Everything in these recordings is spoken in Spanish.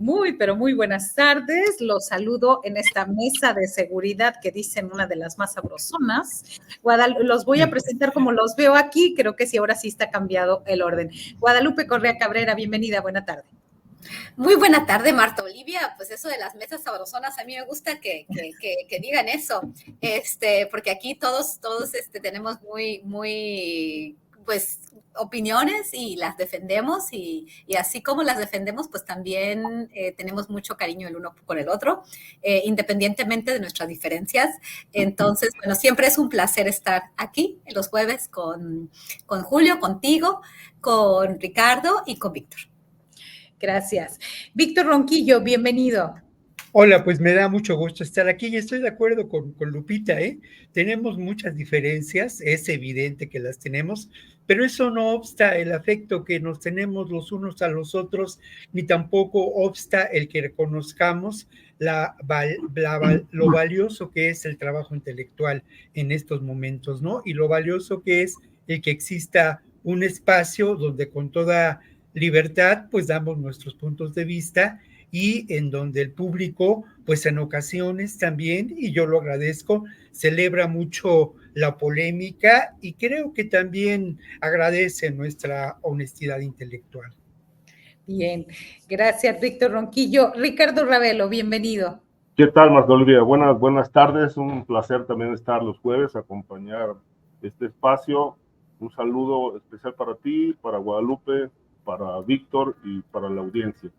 Muy, pero muy buenas tardes. Los saludo en esta mesa de seguridad que dicen una de las más sabrosonas. Los voy a presentar como los veo aquí. Creo que sí, ahora sí está cambiado el orden. Guadalupe Correa Cabrera, bienvenida, buena tarde. Muy buena tarde, Marta Olivia. Pues eso de las mesas sabrosonas, a mí me gusta que digan eso, porque aquí todos tenemos muy, pues, opiniones y las defendemos y así como las defendemos, pues también tenemos mucho cariño el uno por el otro, independientemente de nuestras diferencias. Entonces, bueno, siempre es un placer estar aquí en los jueves con Julio, contigo, con Ricardo y con Víctor. Gracias. Víctor Ronquillo, bienvenido. Hola, pues me da mucho gusto estar aquí y estoy de acuerdo con Lupita, ¿eh? Tenemos muchas diferencias, es evidente que las tenemos, pero eso no obsta el afecto que nos tenemos los unos a los otros, ni tampoco obsta el que reconozcamos lo valioso que es el trabajo intelectual en estos momentos, ¿no? Y lo valioso que es el que exista un espacio donde con toda libertad, pues damos nuestros puntos de vista y en donde el público, pues en ocasiones también, y yo lo agradezco, celebra mucho la polémica y creo que también agradece nuestra honestidad intelectual. Bien, gracias Víctor Ronquillo. Ricardo Ravelo, bienvenido. ¿Qué tal, Marta Olivia? Buenas tardes, un placer también estar los jueves, acompañar este espacio. Un saludo especial para ti, para Guadalupe, para Víctor y para la audiencia.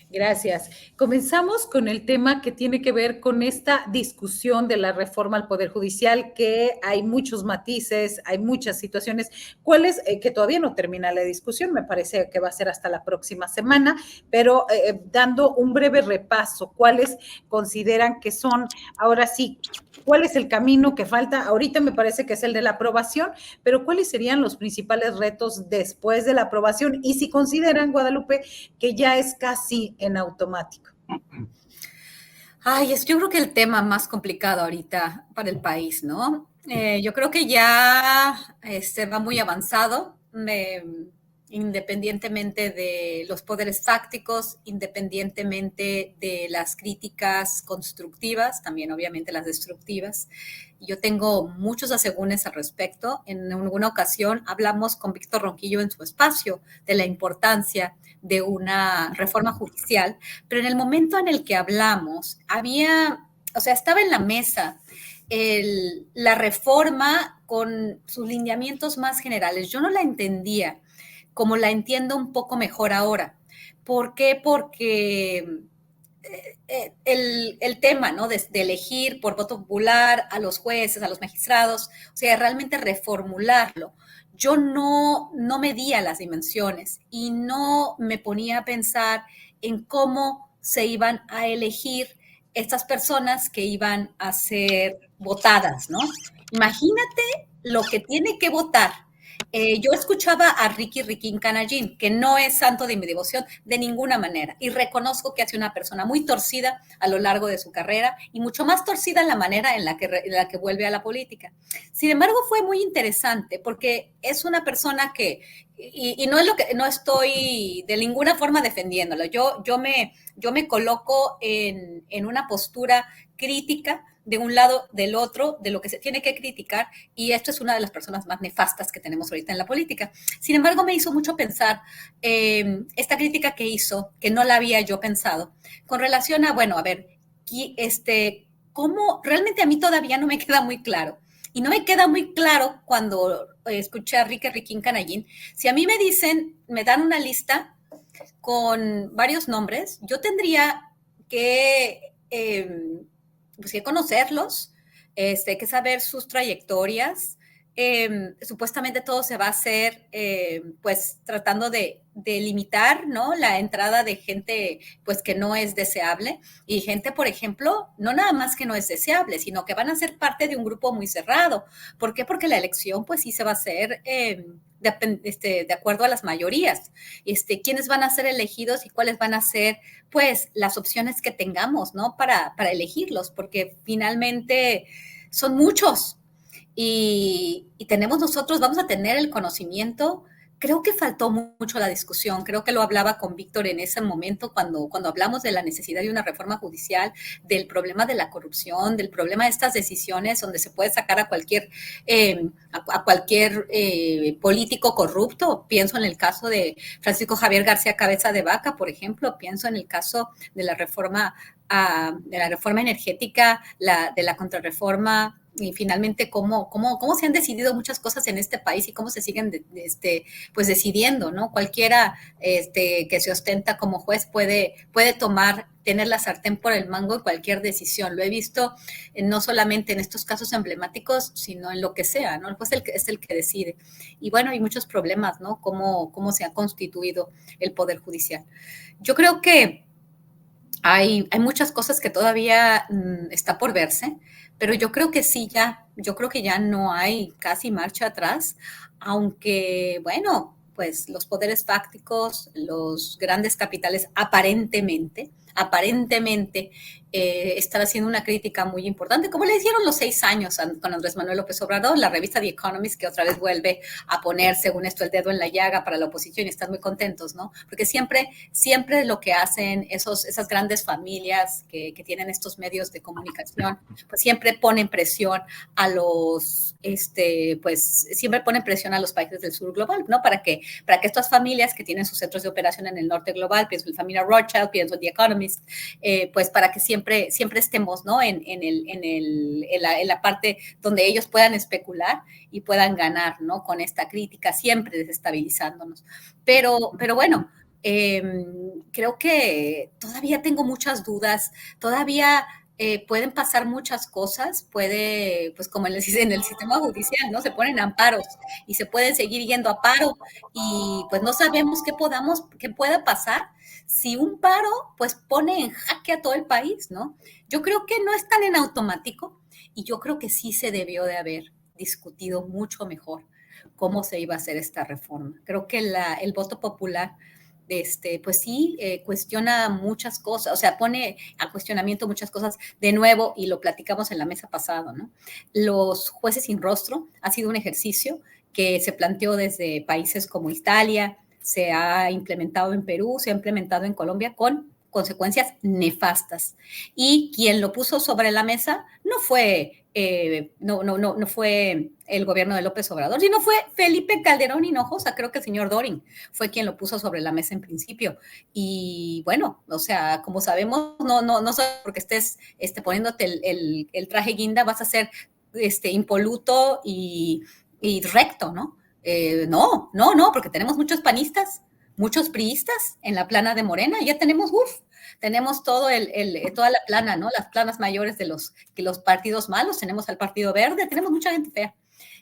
Gracias. Comenzamos con el tema que tiene que ver con esta discusión de la reforma al Poder Judicial, que hay muchos matices, hay muchas situaciones. ¿Cuáles? Que todavía no termina la discusión, me parece que va a ser hasta la próxima semana, pero dando un breve repaso, ¿cuáles consideran que son, ahora sí, cuál es el camino que falta? Ahorita me parece que es el de la aprobación, pero ¿cuáles serían los principales retos después de la aprobación? Y si consideran, Guadalupe, que ya es casi en automático. Ay, yo creo que el tema más complicado ahorita para el país, ¿no? Yo creo que ya va muy avanzado, independientemente de los poderes fácticos, independientemente de las críticas constructivas, también obviamente las destructivas. Yo tengo muchos asegúnes al respecto. En alguna ocasión hablamos con Víctor Ronquillo en su espacio de la importancia de una reforma judicial, pero en el momento en el que hablamos, estaba en la mesa la reforma con sus lineamientos más generales. Yo no la entendía como la entiendo un poco mejor ahora. ¿Por qué? Porque el tema, ¿no? De elegir por voto popular a los jueces, a los magistrados, o sea, realmente reformularlo. Yo no medía las dimensiones y no me ponía a pensar en cómo se iban a elegir estas personas que iban a ser votadas, ¿no? Imagínate lo que tiene que votar. Yo escuchaba a Riquín Canallín, que no es santo de mi devoción de ninguna manera, y reconozco que ha sido una persona muy torcida a lo largo de su carrera y mucho más torcida en la manera en la que vuelve a la política. Sin embargo, fue muy interesante porque es una persona que, y no es lo que, no estoy de ninguna forma defendiéndolo, yo me coloco en una postura crítica de un lado, del otro, de lo que se tiene que criticar, y esto es una de las personas más nefastas que tenemos ahorita en la política. Sin embargo, me hizo mucho pensar esta crítica que hizo, que no la había yo pensado, con relación a, bueno, a ver, cómo realmente a mí todavía no me queda muy claro, y no me queda muy claro cuando escuché a Riquín Canallín, si a mí me dan una lista con varios nombres, yo tendría que pues que conocerlos, que saber sus trayectorias. Supuestamente todo se va a hacer pues tratando de limitar, ¿no? La entrada de gente pues que no es deseable, y gente, por ejemplo, no nada más que no es deseable, sino que van a ser parte de un grupo muy cerrado. ¿Por qué? Porque la elección pues sí se va a hacer de acuerdo a las mayorías. ¿Quiénes van a ser elegidos y cuáles van a ser pues las opciones que tengamos, ¿no? Para elegirlos, porque finalmente son muchos y vamos a tener el conocimiento creo que faltó mucho la discusión. Creo que lo hablaba con Víctor en ese momento cuando hablamos de la necesidad de una reforma judicial, del problema de la corrupción, del problema de estas decisiones donde se puede sacar a cualquier político corrupto. Pienso en el caso de Francisco Javier García Cabeza de Vaca, por ejemplo. Pienso en el caso de la reforma energética, de la contrarreforma, y finalmente cómo se han decidido muchas cosas en este país y cómo se siguen pues decidiendo, ¿no? Cualquiera que se ostenta como juez puede tener la sartén por el mango en cualquier decisión. Lo he visto no solamente en estos casos emblemáticos, sino en lo que sea, ¿no? El juez es el que decide. Y bueno, hay muchos problemas, ¿no? Cómo se ha constituido el Poder Judicial. Yo creo que hay muchas cosas que todavía está por verse, pero yo creo que ya no hay casi marcha atrás, aunque, bueno, pues los poderes fácticos, los grandes capitales aparentemente están haciendo una crítica muy importante, como le hicieron los 6 años con Andrés Manuel López Obrador, la revista The Economist, que otra vez vuelve a poner, según esto, el dedo en la llaga para la oposición, y están muy contentos, ¿no? Porque siempre lo que hacen esas grandes familias que tienen estos medios de comunicación, pues siempre ponen presión a los, siempre ponen presión a los países del sur global, ¿no? Para que estas familias que tienen sus centros de operación en el norte global, pienso en la familia Rothschild, pienso en The Economist, pues para que siempre estemos, ¿no? En la parte donde ellos puedan especular y puedan ganar, ¿no? Con esta crítica, siempre desestabilizándonos. Pero bueno, creo que todavía tengo muchas dudas, todavía pueden pasar muchas cosas, pues como en el sistema judicial, ¿no? Se ponen amparos y se pueden seguir yendo a paro y pues no sabemos qué pueda pasar si un paro pues pone en jaque a todo el país, ¿no? Yo creo que no es tan en automático y yo creo que sí se debió de haber discutido mucho mejor cómo se iba a hacer esta reforma. Creo que el voto popular pues sí, cuestiona muchas cosas, o sea, pone a cuestionamiento muchas cosas de nuevo, y lo platicamos en la mesa pasada, ¿no? Los jueces sin rostro ha sido un ejercicio que se planteó desde países como Italia, se ha implementado en Perú, se ha implementado en Colombia con consecuencias nefastas. Y quien lo puso sobre la mesa no fue no fue el gobierno de López Obrador, sino fue Felipe Calderón Hinojosa. Creo que el señor Dorin fue quien lo puso sobre la mesa en principio. Y bueno, o sea, como sabemos, no solo porque estés poniéndote el traje guinda vas a ser impoluto y recto, ¿no? No, porque tenemos muchos panistas, muchos priistas en la plana de Morena, ya tenemos tenemos toda la plana, ¿no? Las planas mayores de los partidos malos, tenemos al Partido Verde, tenemos mucha gente fea.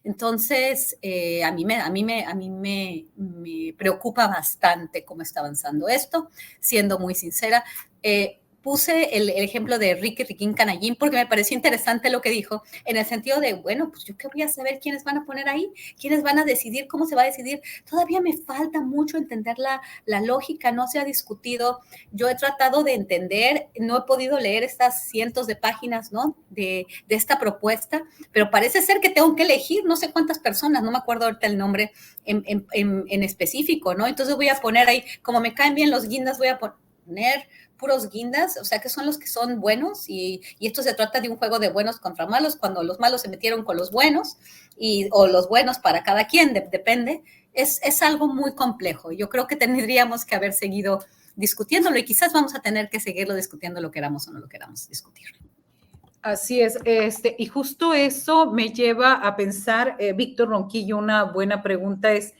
Entonces, a mí me preocupa bastante cómo está avanzando esto, siendo muy sincera. Puse el ejemplo de Riquín Canallín porque me pareció interesante lo que dijo, en el sentido de, bueno, pues yo qué voy a saber quiénes van a poner ahí, quiénes van a decidir, cómo se va a decidir. Todavía me falta mucho entender la lógica, no se ha discutido. Yo he tratado de entender, no he podido leer estas cientos de páginas, ¿no? de esta propuesta, pero parece ser que tengo que elegir no sé cuántas personas, no me acuerdo ahorita el nombre en específico, ¿no? Entonces voy a poner ahí, como me caen bien los guindas, voy a poner puros guindas, o sea, que son los que son buenos, y esto se trata de un juego de buenos contra malos, cuando los malos se metieron con los buenos, o los buenos para cada quien, depende, es algo muy complejo. Yo creo que tendríamos que haber seguido discutiéndolo, y quizás vamos a tener que seguirlo discutiendo, lo queramos o no lo queramos discutir. Así es, y justo eso me lleva a pensar, Víctor Ronquillo, una buena pregunta es,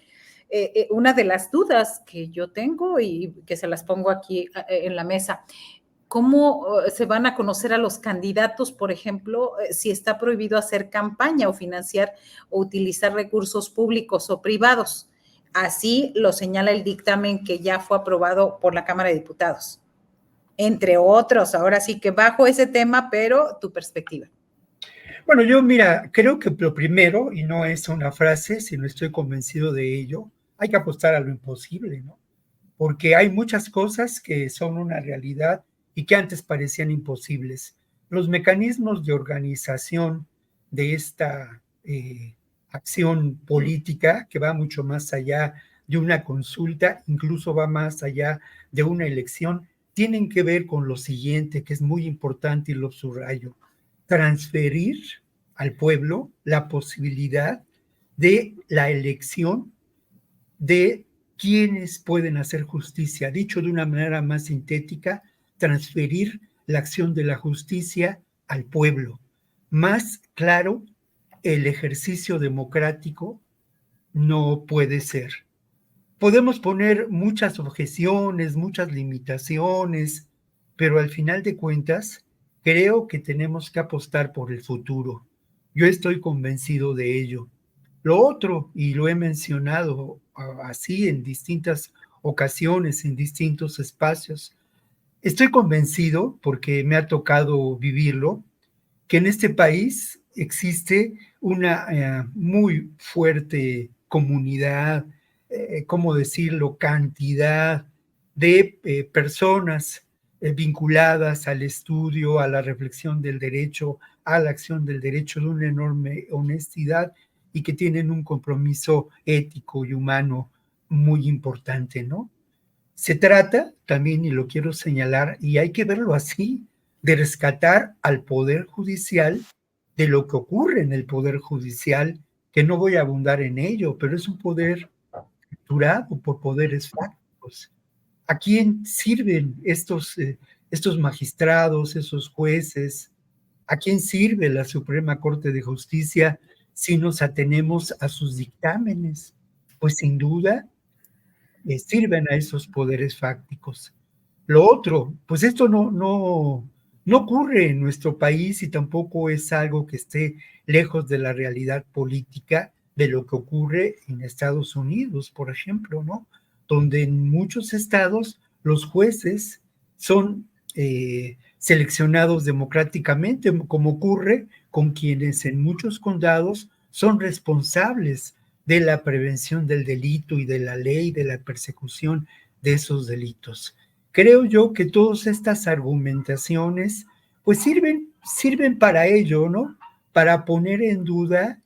una de las dudas que yo tengo y que se las pongo aquí en la mesa, ¿cómo se van a conocer a los candidatos, por ejemplo, si está prohibido hacer campaña o financiar o utilizar recursos públicos o privados? Así lo señala el dictamen que ya fue aprobado por la Cámara de Diputados, entre otros. Ahora sí que bajo ese tema, pero tu perspectiva. Bueno, yo mira, creo que lo primero, y no es una frase, sino estoy convencido de ello, hay que apostar a lo imposible, ¿no? Porque hay muchas cosas que son una realidad y que antes parecían imposibles. Los mecanismos de organización de esta acción política, que va mucho más allá de una consulta, incluso va más allá de una elección, tienen que ver con lo siguiente, que es muy importante y lo subrayo: transferir al pueblo la posibilidad de la elección de quienes pueden hacer justicia. Dicho de una manera más sintética, transferir la acción de la justicia al pueblo. Más claro, el ejercicio democrático no puede ser. Podemos poner muchas objeciones, muchas limitaciones, pero al final de cuentas, creo que tenemos que apostar por el futuro. Yo estoy convencido de ello. Lo otro, y lo he mencionado así en distintas ocasiones, en distintos espacios, estoy convencido, porque me ha tocado vivirlo, que en este país existe una muy fuerte comunidad, ¿cómo decirlo?, cantidad de personas vinculadas al estudio, a la reflexión del derecho, a la acción del derecho, de una enorme honestidad y que tienen un compromiso ético y humano muy importante, ¿no? Se trata también, y lo quiero señalar, y hay que verlo así, de rescatar al Poder Judicial de lo que ocurre en el Poder Judicial, que no voy a abundar en ello, pero es un poder capturado por poderes fácticos. ¿A quién sirven estos magistrados, esos jueces? ¿A quién sirve la Suprema Corte de Justicia si nos atenemos a sus dictámenes? Pues sin duda sirven a esos poderes fácticos. Lo otro, pues esto no ocurre en nuestro país y tampoco es algo que esté lejos de la realidad política de lo que ocurre en Estados Unidos, por ejemplo, ¿no? Donde en muchos estados los jueces son seleccionados democráticamente, como ocurre con quienes en muchos condados son responsables de la prevención del delito y de la ley, de la persecución de esos delitos. Creo yo que todas estas argumentaciones pues sirven para ello, ¿no? Para poner en duda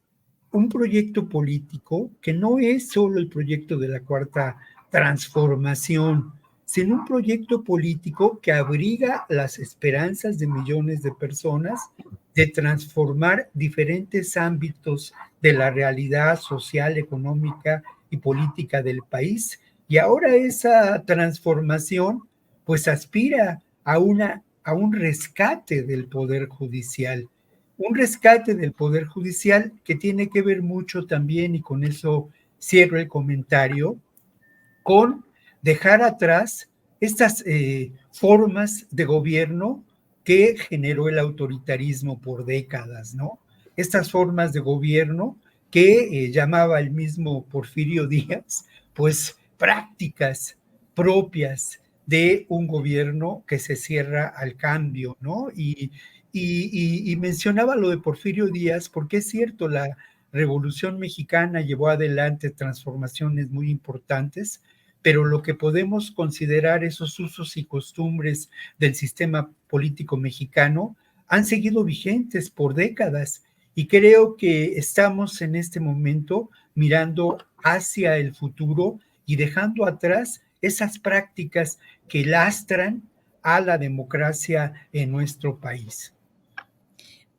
un proyecto político que no es solo el proyecto de la Cuarta Transformación, sino un proyecto político que abriga las esperanzas de millones de personas de transformar diferentes ámbitos de la realidad social, económica y política del país. Y ahora esa transformación pues aspira a un rescate del Poder Judicial. Un rescate del Poder Judicial que tiene que ver mucho también, y con eso cierro el comentario, con dejar atrás estas formas de gobierno que generó el autoritarismo por décadas, ¿no? Estas formas de gobierno que llamaba el mismo Porfirio Díaz, pues prácticas propias de un gobierno que se cierra al cambio, ¿no? Y mencionaba lo de Porfirio Díaz porque es cierto, la Revolución Mexicana llevó adelante transformaciones muy importantes, pero lo que podemos considerar esos usos y costumbres del sistema político mexicano han seguido vigentes por décadas, y creo que estamos en este momento mirando hacia el futuro y dejando atrás esas prácticas que lastran a la democracia en nuestro país.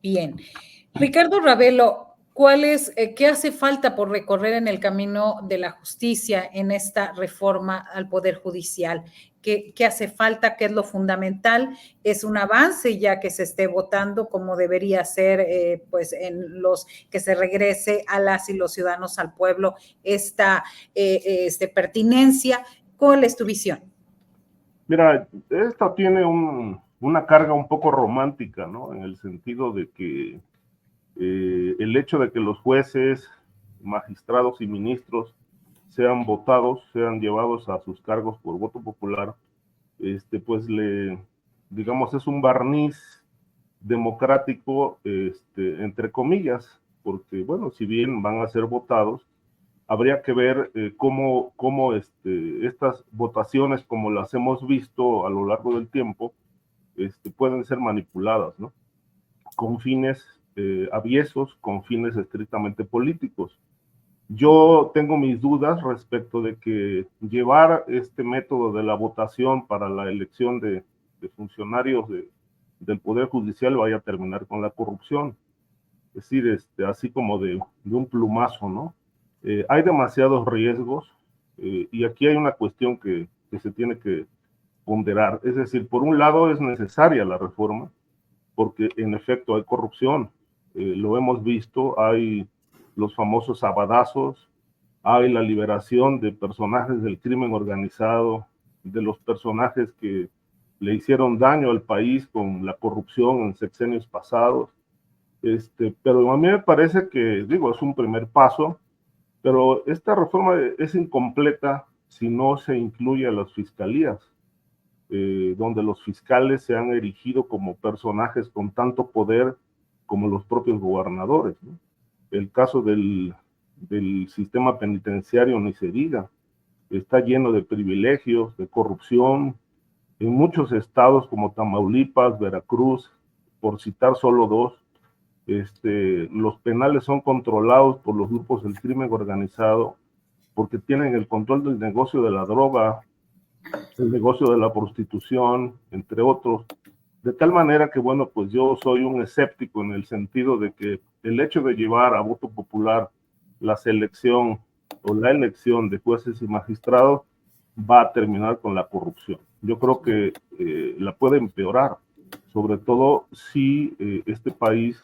Bien. Ricardo Ravelo, ¿qué hace falta por recorrer en el camino de la justicia en esta reforma al Poder Judicial? ¿Qué hace falta? ¿Qué es lo fundamental? ¿Es un avance ya que se esté votando como debería ser, pues en los que se regrese a las y los ciudadanos al pueblo esta pertinencia? ¿Cuál es tu visión? Mira, esta tiene una carga un poco romántica, ¿no? En el sentido de que el hecho de que los jueces, magistrados y ministros sean votados, sean llevados a sus cargos por voto popular, pues digamos, es un barniz democrático, entre comillas, porque, bueno, si bien van a ser votados, habría que ver cómo estas votaciones, como las hemos visto a lo largo del tiempo, pueden ser manipuladas, ¿no? Con fines aviesos, con fines estrictamente políticos. Yo tengo mis dudas respecto de que llevar este método de la votación para la elección de funcionarios del Poder Judicial vaya a terminar con la corrupción. Es decir, así como de un plumazo, ¿no? Hay demasiados riesgos y aquí hay una cuestión que se tiene que ponderar. Es decir, por un lado es necesaria la reforma porque en efecto hay corrupción. Lo hemos visto, hay los famosos sabadazos, hay la liberación de personajes del crimen organizado, de los personajes que le hicieron daño al país con la corrupción en sexenios pasados. Pero a mí me parece que, digo, es un primer paso, pero esta reforma es incompleta si no se incluye a las fiscalías, donde los fiscales se han erigido como personajes con tanto poder como los propios gobernadores, ¿no? El caso del sistema penitenciario ni se diga, está lleno de privilegios, de corrupción, en muchos estados como Tamaulipas, Veracruz, por citar solo dos. Los penales son controlados por los grupos del crimen organizado porque tienen el control del negocio de la droga, el negocio de la prostitución, entre otros, de tal manera que, bueno, pues yo soy un escéptico en el sentido de que el hecho de llevar a voto popular la selección o la elección de jueces y magistrados va a terminar con la corrupción. Yo creo que la puede empeorar, sobre todo si este país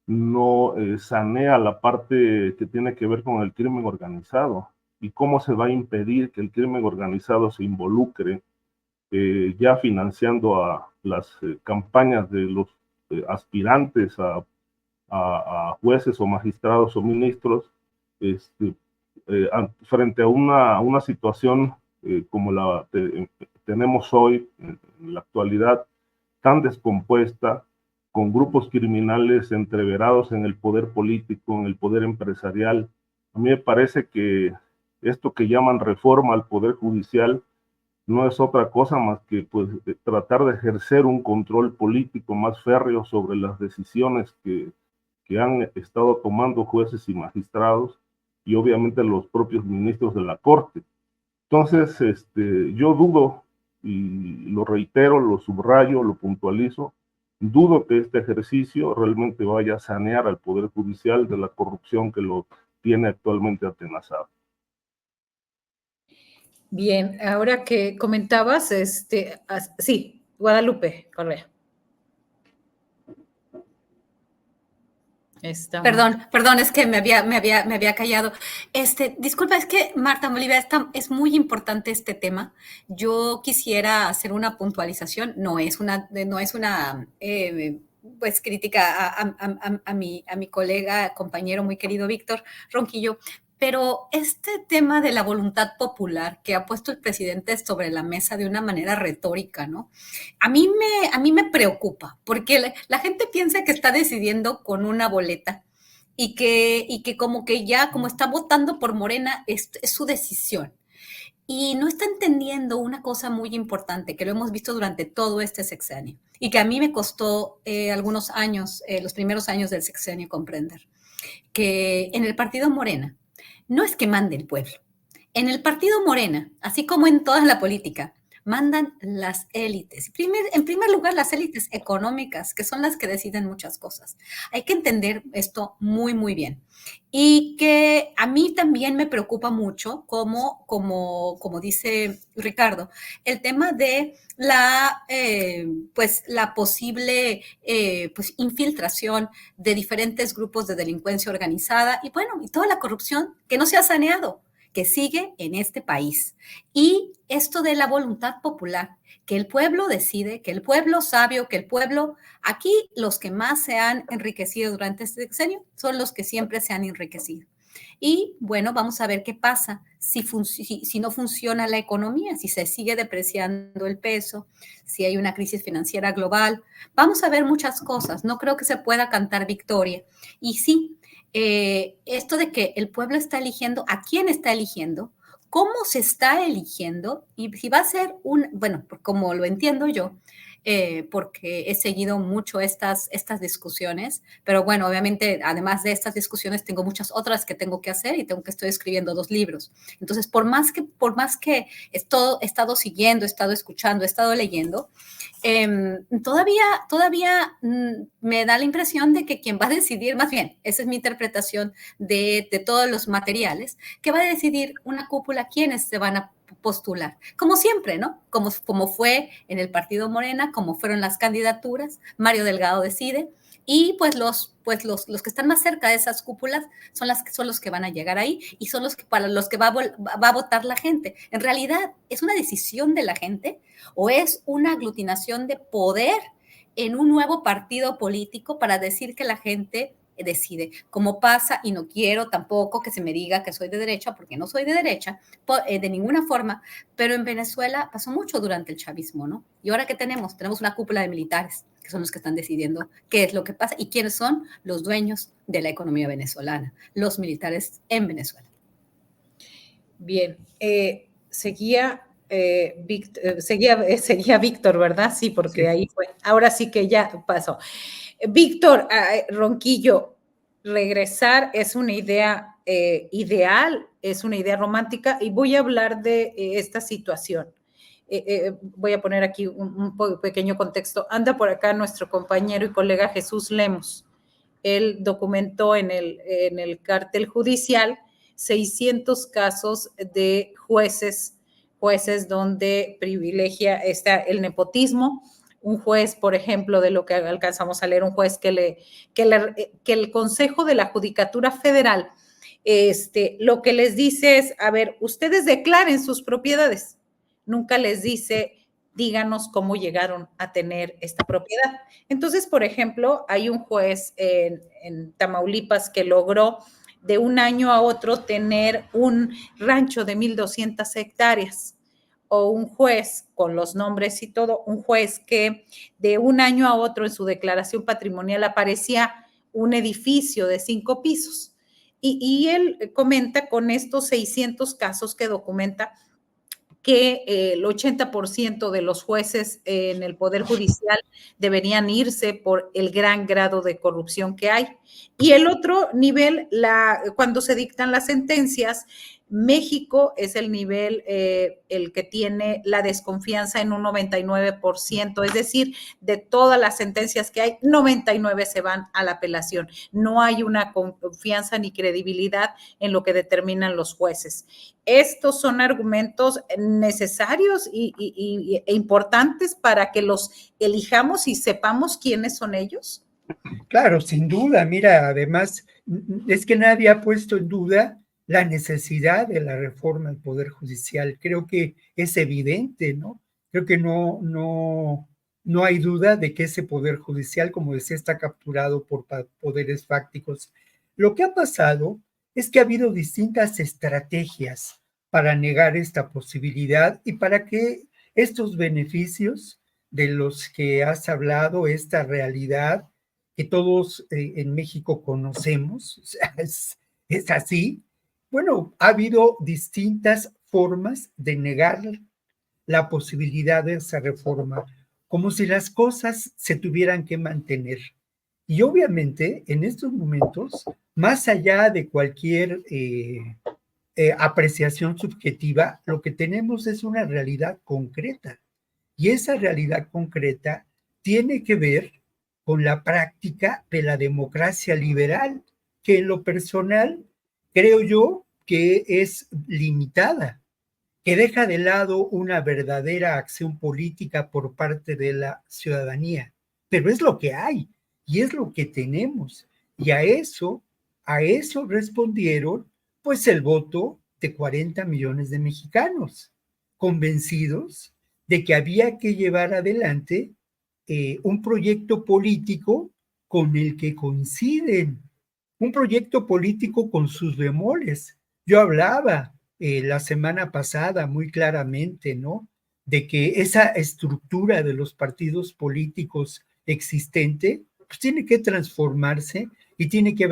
no sanea la parte que tiene que ver con el crimen organizado y cómo se va a impedir que el crimen organizado se involucre ya financiando a las campañas de los aspirantes a jueces o magistrados o ministros frente a una situación como la tenemos hoy en la actualidad, tan descompuesta, con grupos criminales entreverados en el poder político, en el poder empresarial. A mí me parece que esto que llaman reforma al Poder Judicial no es otra cosa más que pues, tratar de ejercer un control político más férreo sobre las decisiones que han estado tomando jueces y magistrados y obviamente los propios ministros de la Corte. Entonces, yo dudo, y lo reitero, lo subrayo, lo puntualizo, dudo que este ejercicio realmente vaya a sanear al Poder Judicial de la corrupción que lo tiene actualmente atenazado. Bien, ahora que comentabas, sí, Guadalupe Correa. Perdón, es que me había callado. Disculpa, es que Marta Bolivia, es muy importante este tema. Yo quisiera hacer una puntualización, no es una pues crítica a mi colega, compañero muy querido Víctor Ronquillo, pero este tema de la voluntad popular que ha puesto el presidente sobre la mesa de una manera retórica, ¿no? A mí me preocupa, porque la gente piensa que está decidiendo con una boleta y que como que ya, como está votando por Morena, es su decisión. Y no está entendiendo una cosa muy importante que lo hemos visto durante todo este sexenio y que a mí me costó algunos años, los primeros años del sexenio comprender, que en el partido Morena no es que mande el pueblo. En el partido Morena, así como en toda la política, mandan las élites. En primer lugar, las élites económicas, que son las que deciden muchas cosas. Hay que entender esto muy, muy bien. Y que a mí también me preocupa mucho, como dice Ricardo, el tema de la posible infiltración de diferentes grupos de delincuencia organizada y toda la corrupción que no se ha saneado, que sigue en este país. Y esto de la voluntad popular, que el pueblo decide, que el pueblo sabio, que el pueblo, aquí los que más se han enriquecido durante este sexenio son los que siempre se han enriquecido. Y bueno, vamos a ver qué pasa si no funciona la economía, si se sigue depreciando el peso, si hay una crisis financiera global. Vamos a ver muchas cosas. No creo que se pueda cantar victoria. Y sí, esto de que el pueblo está eligiendo, ¿a quién está eligiendo? ¿Cómo se está eligiendo? Y si va a ser como lo entiendo yo, porque he seguido mucho estas discusiones, pero bueno, obviamente, además de estas discusiones, tengo muchas otras que tengo que hacer y estoy escribiendo 2 libros. Entonces, por más que he estado siguiendo, he estado escuchando, he estado leyendo, todavía me da la impresión de que quien va a decidir, más bien, esa es mi interpretación de todos los materiales, que va a decidir una cúpula quiénes se van a postular. Como siempre, ¿no? Como fue en el partido Morena, como fueron las candidaturas, Mario Delgado decide, y pues los que están más cerca de esas cúpulas son los que van a llegar ahí y son para los que va a votar la gente. En realidad, ¿es una decisión de la gente o es una aglutinación de poder en un nuevo partido político para decir que la gente decide? Como pasa, y no quiero tampoco que se me diga que soy de derecha, porque no soy de derecha, de ninguna forma, pero en Venezuela pasó mucho durante el chavismo, ¿no? Y ahora, ¿qué tenemos? Tenemos una cúpula de militares, que son los que están decidiendo qué es lo que pasa y quiénes son los dueños de la economía venezolana, los militares en Venezuela. Bien, seguía Víctor, ¿verdad? Sí, porque sí. Ahí fue. Ahora sí que ya pasó. Víctor Ronquillo, regresar es una idea ideal, es una idea romántica, y voy a hablar de esta situación. Voy a poner aquí un pequeño contexto. Anda por acá nuestro compañero y colega Jesús Lemos. Él documentó en el cartel judicial 600 casos de jueces donde privilegia el nepotismo. Un juez, por ejemplo, de lo que alcanzamos a leer, un juez que el Consejo de la Judicatura Federal lo que les dice es, a ver, ustedes declaren sus propiedades. Nunca les dice, díganos cómo llegaron a tener esta propiedad. Entonces, por ejemplo, hay un juez en Tamaulipas que logró de un año a otro tener un rancho de 1,200 hectáreas. O un juez, con los nombres y todo, un juez que de un año a otro en su declaración patrimonial aparecía un edificio de 5 pisos. Y él comenta con estos 600 casos que documenta que el 80% de los jueces en el Poder Judicial deberían irse por el gran grado de corrupción que hay. Y el otro nivel, cuando se dictan las sentencias, México es el nivel, el que tiene la desconfianza en un 99%, es decir, de todas las sentencias que hay, 99 se van a la apelación. No hay una confianza ni credibilidad en lo que determinan los jueces. Estos son argumentos necesarios e importantes para que los elijamos y sepamos quiénes son ellos. Claro, sin duda. Mira, además, es que nadie ha puesto en duda la necesidad de la reforma del Poder Judicial. Creo que es evidente, ¿no? Creo que no hay duda de que ese Poder Judicial, como decía, está capturado por poderes fácticos. Lo que ha pasado es que ha habido distintas estrategias para negar esta posibilidad y para que estos beneficios de los que has hablado, esta realidad que todos en México conocemos, o sea, es así. Bueno, ha habido distintas formas de negar la posibilidad de esa reforma, como si las cosas se tuvieran que mantener. Y obviamente, en estos momentos, más allá de cualquier apreciación subjetiva, lo que tenemos es una realidad concreta. Y esa realidad concreta tiene que ver con la práctica de la democracia liberal, que en lo personal creo yo que es limitada, que deja de lado una verdadera acción política por parte de la ciudadanía. Pero es lo que hay y es lo que tenemos. Y a eso respondieron pues el voto de 40 millones de mexicanos, convencidos de que había que llevar adelante un proyecto político con el que coinciden, un proyecto político con sus bemoles. Yo hablaba la semana pasada muy claramente, ¿no?, de que esa estructura de los partidos políticos existente, pues tiene que transformarse y tiene que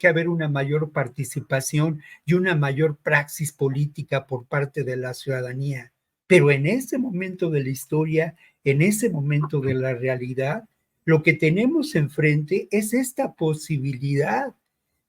haber una mayor participación y una mayor praxis política por parte de la ciudadanía. Pero en este momento de la historia en ese momento de la realidad, lo que tenemos enfrente es esta posibilidad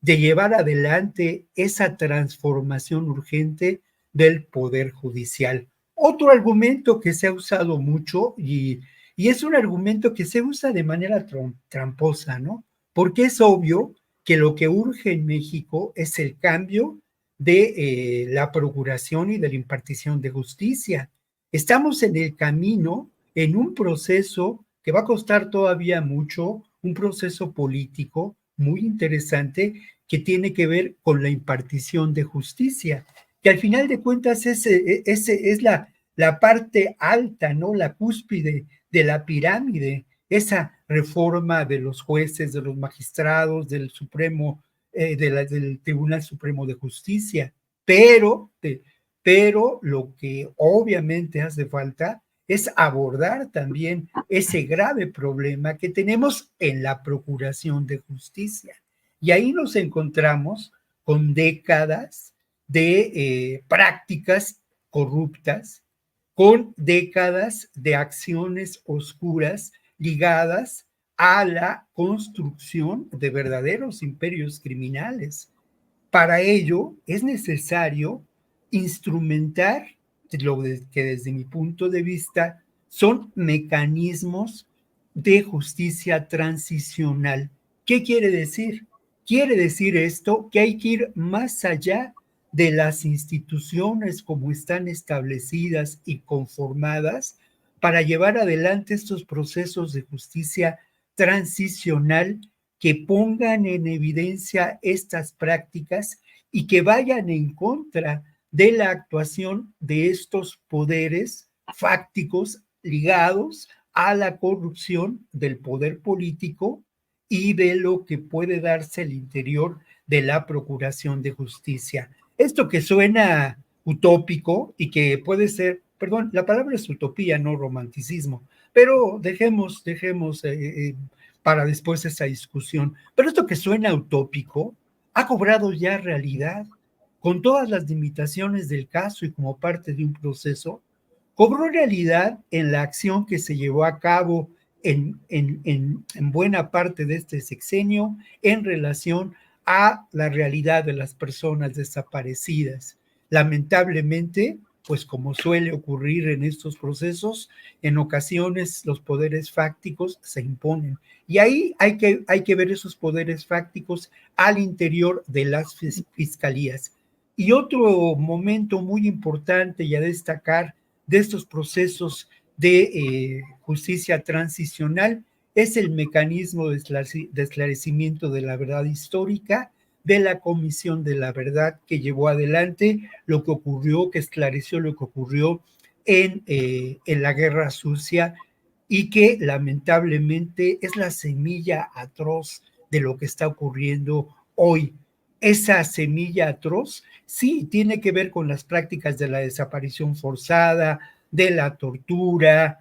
de llevar adelante esa transformación urgente del Poder Judicial. Otro argumento que se ha usado mucho y es un argumento que se usa de manera tramposa, ¿no? Porque es obvio que lo que urge en México es el cambio de la procuración y de la impartición de justicia. Estamos en el camino, en un proceso que va a costar todavía mucho, un proceso político muy interesante que tiene que ver con la impartición de justicia, que al final de cuentas ese es la parte alta, ¿no? La cúspide de la pirámide, esa reforma de los jueces, de los magistrados, del Supremo, del Tribunal Supremo de Justicia, pero lo que obviamente hace falta es abordar también ese grave problema que tenemos en la procuración de justicia. Y ahí nos encontramos con décadas de prácticas corruptas, con décadas de acciones oscuras ligadas a la construcción de verdaderos imperios criminales. Para ello es necesario instrumentar lo que desde mi punto de vista son mecanismos de justicia transicional. ¿Qué quiere decir? Quiere decir esto que hay que ir más allá de las instituciones como están establecidas y conformadas para llevar adelante estos procesos de justicia transicional que pongan en evidencia estas prácticas y que vayan en contra de la actuación de estos poderes fácticos ligados a la corrupción del poder político y de lo que puede darse al interior de la procuración de justicia. Esto que suena utópico y que puede ser, perdón, la palabra es utopía, no romanticismo, pero dejemos para después esa discusión. Pero esto que suena utópico ha cobrado ya realidad, con todas las limitaciones del caso y como parte de un proceso, cobró realidad en la acción que se llevó a cabo en buena parte de este sexenio en relación a la realidad de las personas desaparecidas. Lamentablemente, pues como suele ocurrir en estos procesos, en ocasiones los poderes fácticos se imponen. Y ahí hay que ver esos poderes fácticos al interior de las fiscalías. Y otro momento muy importante y a destacar de estos procesos de justicia transicional es el mecanismo de esclarecimiento de la verdad histórica de la Comisión de la Verdad que llevó adelante lo que ocurrió, que esclareció lo que ocurrió en la Guerra Sucia y que lamentablemente es la semilla atroz de lo que está ocurriendo hoy. Esa semilla atroz sí tiene que ver con las prácticas de la desaparición forzada, de la tortura,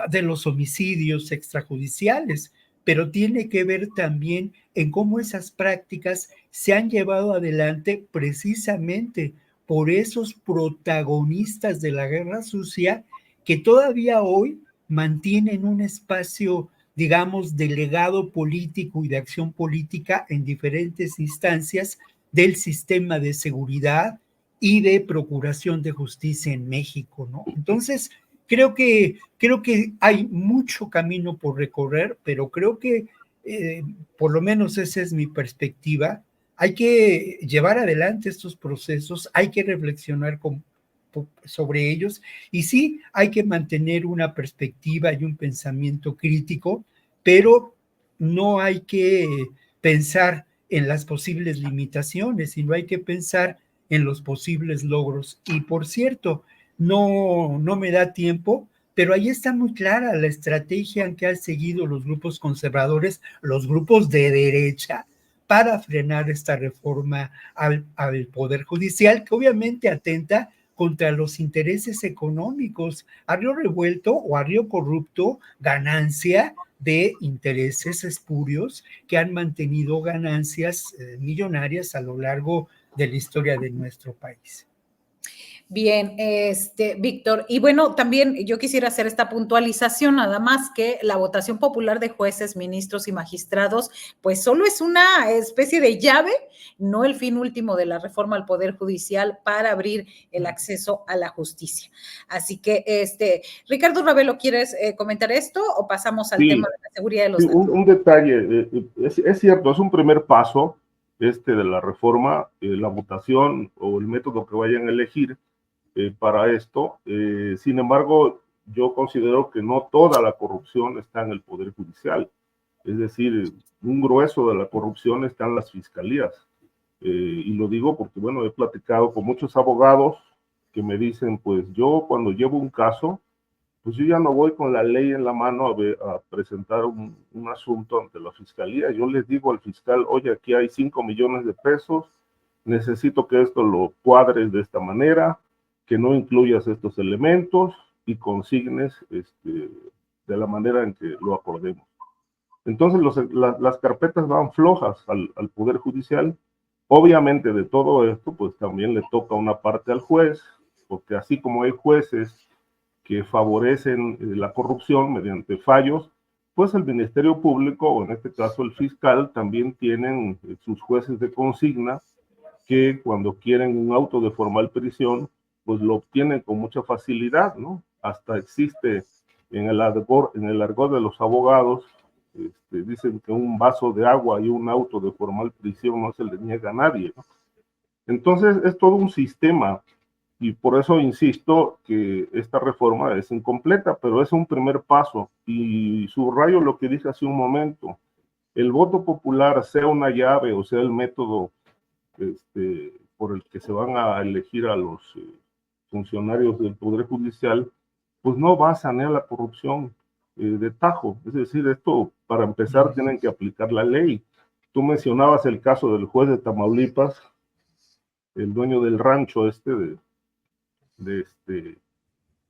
de los homicidios extrajudiciales, pero tiene que ver también en cómo esas prácticas se han llevado adelante precisamente por esos protagonistas de la guerra sucia que todavía hoy mantienen un espacio, digamos, de legado político y de acción política en diferentes instancias del sistema de seguridad y de procuración de justicia en México, ¿no? Entonces, creo que hay mucho camino por recorrer, pero creo que por lo menos esa es mi perspectiva. Hay que llevar adelante estos procesos, hay que reflexionar sobre ellos y sí, hay que mantener una perspectiva y un pensamiento crítico, pero no hay que pensar en las posibles limitaciones, sino hay que pensar en los posibles logros. Y por cierto, no me da tiempo, pero ahí está muy clara la estrategia que han seguido los grupos conservadores, los grupos de derecha, para frenar esta reforma al Poder Judicial, que obviamente atenta contra los intereses económicos, a río revuelto o a río corrupto, ganancia de intereses espurios que han mantenido ganancias millonarias a lo largo de la historia de nuestro país. Bien, Víctor, y bueno, también yo quisiera hacer esta puntualización, nada más que la votación popular de jueces, ministros y magistrados, pues solo es una especie de llave, no el fin último de la reforma al Poder Judicial para abrir el acceso a la justicia. Así que, Ricardo Ravelo, ¿quieres comentar esto o pasamos al tema de la seguridad de los datos? Un detalle, es cierto, es un primer paso de la reforma, la votación o el método que vayan a elegir para esto. Sin embargo, yo considero que no toda la corrupción está en el Poder Judicial. Es decir, un grueso de la corrupción está en las fiscalías. Y lo digo porque, bueno, he platicado con muchos abogados que me dicen, pues yo cuando llevo un caso, pues yo ya no voy con la ley en la mano a presentar un asunto ante la fiscalía. Yo les digo al fiscal, oye, aquí hay 5 millones de pesos, necesito que esto lo cuadres de esta manera, que no incluyas estos elementos y consignes de la manera en que lo acordemos. Entonces las carpetas van flojas al Poder Judicial. Obviamente de todo esto, pues también le toca una parte al juez, porque así como hay jueces que favorecen la corrupción mediante fallos, pues el Ministerio Público, o en este caso el fiscal, también tienen sus jueces de consigna que cuando quieren un auto de formal prisión, pues lo obtienen con mucha facilidad, ¿no? Hasta existe en el argot de los abogados, dicen que un vaso de agua y un auto de formal prisión no se le niega a nadie, ¿no? Entonces es todo un sistema y por eso insisto que esta reforma es incompleta, pero es un primer paso y subrayo lo que dije hace un momento. El voto popular, sea una llave o sea el método por el que se van a elegir a los funcionarios del Poder Judicial, pues no va a sanear la corrupción de tajo. Es decir, esto para empezar tienen que aplicar la ley. Tú mencionabas el caso del juez de Tamaulipas, el dueño del rancho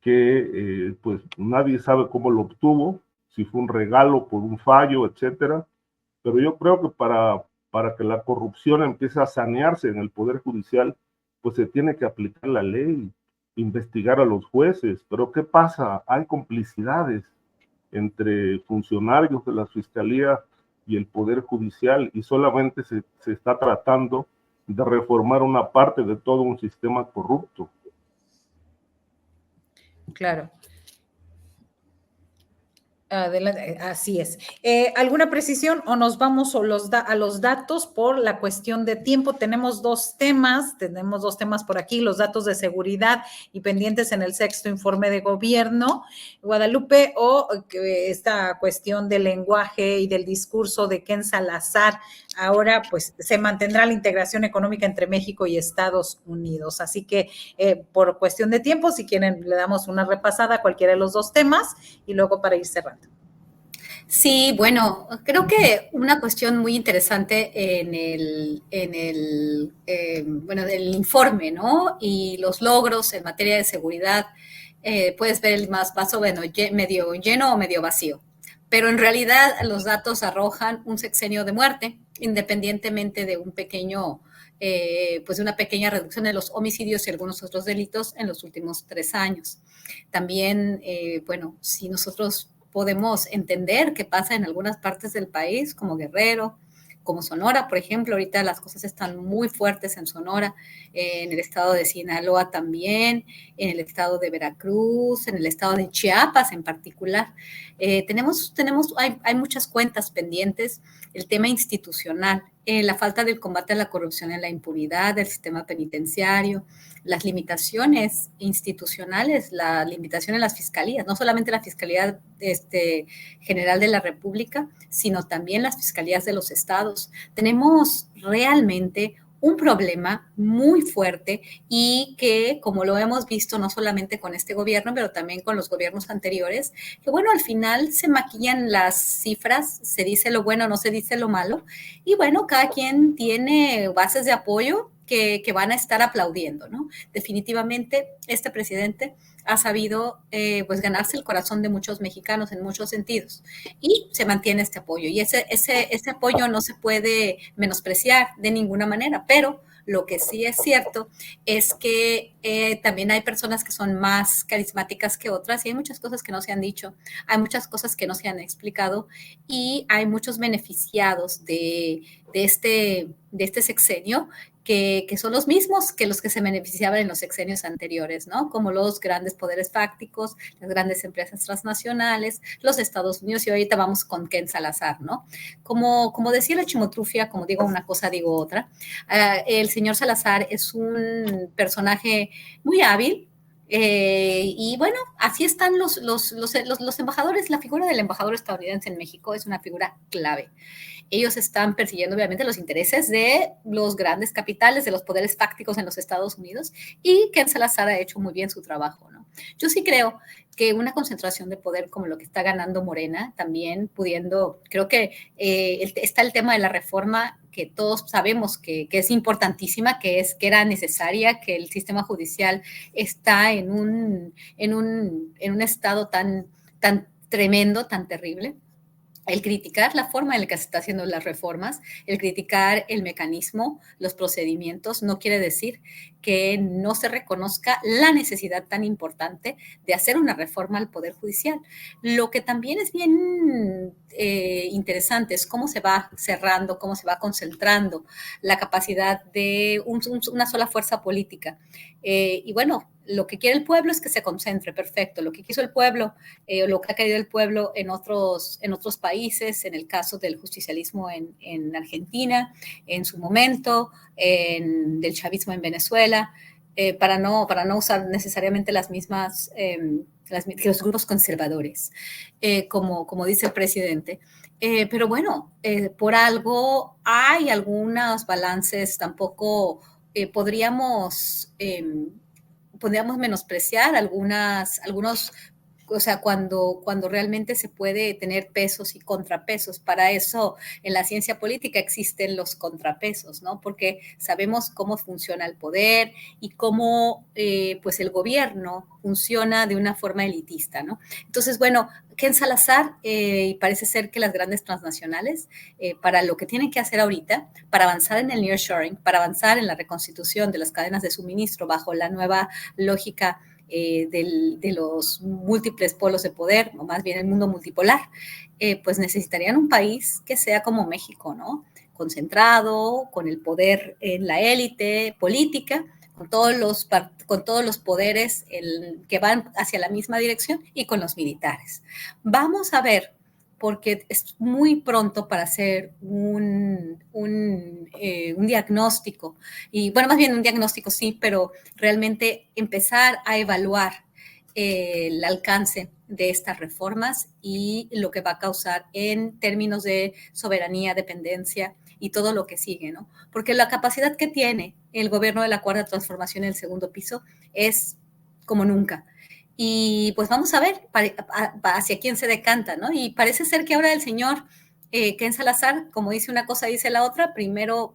que pues nadie sabe cómo lo obtuvo, si fue un regalo por un fallo, etcétera. Pero yo creo que para que la corrupción empiece a sanearse en el Poder Judicial, pues se tiene que aplicar la ley, investigar a los jueces. Pero ¿qué pasa? Hay complicidades entre funcionarios de la Fiscalía y el Poder Judicial y solamente se está tratando de reformar una parte de todo un sistema corrupto. Claro. Adelante, así es. ¿Alguna precisión o nos vamos a los datos por la cuestión de tiempo? Tenemos dos temas por aquí, los datos de seguridad y pendientes en el sexto informe de gobierno, Guadalupe, o esta cuestión del lenguaje y del discurso de Ken Salazar. Ahora, pues, se mantendrá la integración económica entre México y Estados Unidos. Así que, por cuestión de tiempo, si quieren, le damos una repasada a cualquiera de los dos temas y luego para ir cerrando. Sí, bueno, creo que una cuestión muy interesante del informe, ¿no? Y los logros en materia de seguridad, puedes ver el vaso, bueno, medio lleno o medio vacío. Pero en realidad los datos arrojan un sexenio de muerte, independientemente de una pequeña reducción de los homicidios y algunos otros delitos en los últimos 3 años. También, si nosotros podemos entender qué pasa en algunas partes del país, como Guerrero, como Sonora, por ejemplo. Ahorita las cosas están muy fuertes en Sonora, en el estado de Sinaloa también, en el estado de Veracruz, en el estado de Chiapas en particular. Hay muchas cuentas pendientes. El tema institucional, la falta del combate a la corrupción y la impunidad del sistema penitenciario, las limitaciones institucionales, la limitación en las fiscalías, no solamente la Fiscalía General de la República, sino también las fiscalías de los estados. Tenemos realmente un problema muy fuerte y que, como lo hemos visto no solamente con este gobierno, pero también con los gobiernos anteriores, que bueno, al final se maquillan las cifras, se dice lo bueno, no se dice lo malo, y bueno, cada quien tiene bases de apoyo que van a estar aplaudiendo, ¿no? Definitivamente, este presidente ha sabido ganarse el corazón de muchos mexicanos en muchos sentidos y se mantiene este apoyo y ese apoyo no se puede menospreciar de ninguna manera, pero Lo que sí es cierto es que también hay personas que son más carismáticas que otras y hay muchas cosas que no se han dicho, hay muchas cosas que no se han explicado y hay muchos beneficiados de este sexenio que son los mismos que los que se beneficiaban en los sexenios anteriores, ¿no? Como los grandes poderes fácticos, las grandes empresas transnacionales, los Estados Unidos, y ahorita vamos con Ken Salazar, ¿no? Como decía la chimotrufia, como digo una cosa, digo otra, el señor Salazar es un personaje muy hábil, y bueno, así están los embajadores. La figura del embajador estadounidense en México es una figura clave. Ellos están persiguiendo obviamente los intereses de los grandes capitales, de los poderes fácticos en los Estados Unidos, y Ken Salazar ha hecho muy bien su trabajo, ¿no? Yo sí creo que una concentración de poder como lo que está ganando Morena, también pudiendo, creo que está el tema de la reforma que todos sabemos que es importantísima, que era necesaria, que el sistema judicial está en un estado tan tremendo, tan terrible. El criticar la forma en la que se está haciendo las reformas, el criticar el mecanismo, los procedimientos, no quiere decir que no se reconozca la necesidad tan importante de hacer una reforma al Poder Judicial. Lo que también es bien interesante es cómo se va cerrando, cómo se va concentrando la capacidad de una sola fuerza política. Y bueno, lo que quiere el pueblo es que se concentre, perfecto. Lo que quiso el pueblo, lo que ha querido el pueblo en otros países, en el caso del justicialismo en Argentina, en su momento, del chavismo en Venezuela, para no usar necesariamente las mismas, que los grupos conservadores, como dice el presidente. Pero bueno, por algo hay algunos balances, tampoco podríamos menospreciar algunos, o sea, cuando realmente se puede tener pesos y contrapesos. Para eso en la ciencia política existen los contrapesos, ¿no? Porque sabemos cómo funciona el poder y cómo pues el gobierno funciona de una forma elitista, ¿no? Entonces, bueno, Ken Salazar, parece ser que las grandes transnacionales, para lo que tienen que hacer ahorita, para avanzar en el nearshoring, para avanzar en la reconstitución de las cadenas de suministro bajo la nueva lógica de los múltiples polos de poder, o más bien el mundo multipolar, pues necesitarían un país que sea como México, ¿no? Concentrado, con el poder en la élite política, con todos los poderes que van hacia la misma dirección y con los militares. Vamos a ver, porque es muy pronto para hacer un diagnóstico, y bueno, más bien un diagnóstico sí, pero realmente empezar a evaluar el alcance de estas reformas y lo que va a causar en términos de soberanía, dependencia y todo lo que sigue, ¿no? Porque la capacidad que tiene el gobierno de la Cuarta Transformación en el segundo piso es como nunca. Y pues vamos a ver hacia quién se decanta, ¿no? Y parece ser que ahora el señor Ken Salazar, como dice una cosa, dice la otra, primero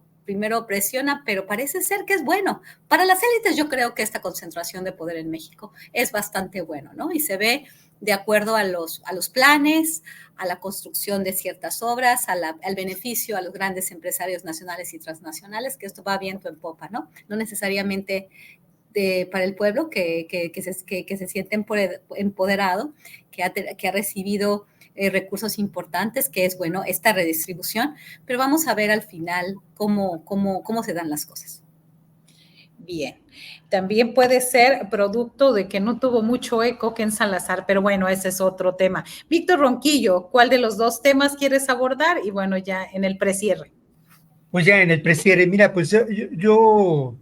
presiona, pero parece ser que es bueno. Para las élites yo creo que esta concentración de poder en México es bastante bueno, ¿no? Y se ve de acuerdo a los planes, a la construcción de ciertas obras, al beneficio a los grandes empresarios nacionales y transnacionales, que esto va viento en popa, ¿no? No necesariamente para el pueblo que se siente empoderado, que ha recibido recursos importantes, que es bueno esta redistribución, pero vamos a ver al final cómo se dan las cosas. Bien, también puede ser producto de que no tuvo mucho eco Ken Salazar, pero bueno, ese es otro tema. Víctor Ronquillo, ¿cuál de los dos temas quieres abordar? Y bueno, ya en el precierre. Pues ya en el precierre, mira, pues yo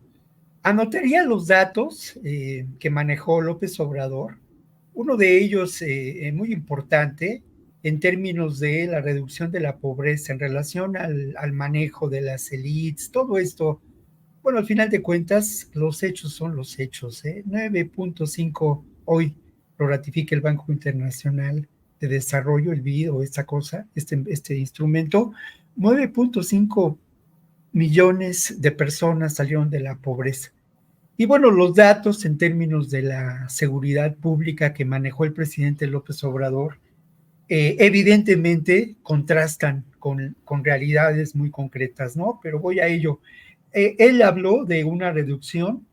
anotaría los datos que manejó López Obrador. Uno de ellos muy importante en términos de la reducción de la pobreza en relación al manejo de las élites, todo esto. Bueno, al final de cuentas, los hechos son los hechos. 9.5 hoy lo ratifica el Banco Internacional de Desarrollo, el BID o esta cosa, este instrumento. 9.5 millones de personas salieron de la pobreza. Y bueno, los datos en términos de la seguridad pública que manejó el presidente López Obrador, evidentemente contrastan con realidades muy concretas, ¿no? Pero voy a ello. Él habló de una reducción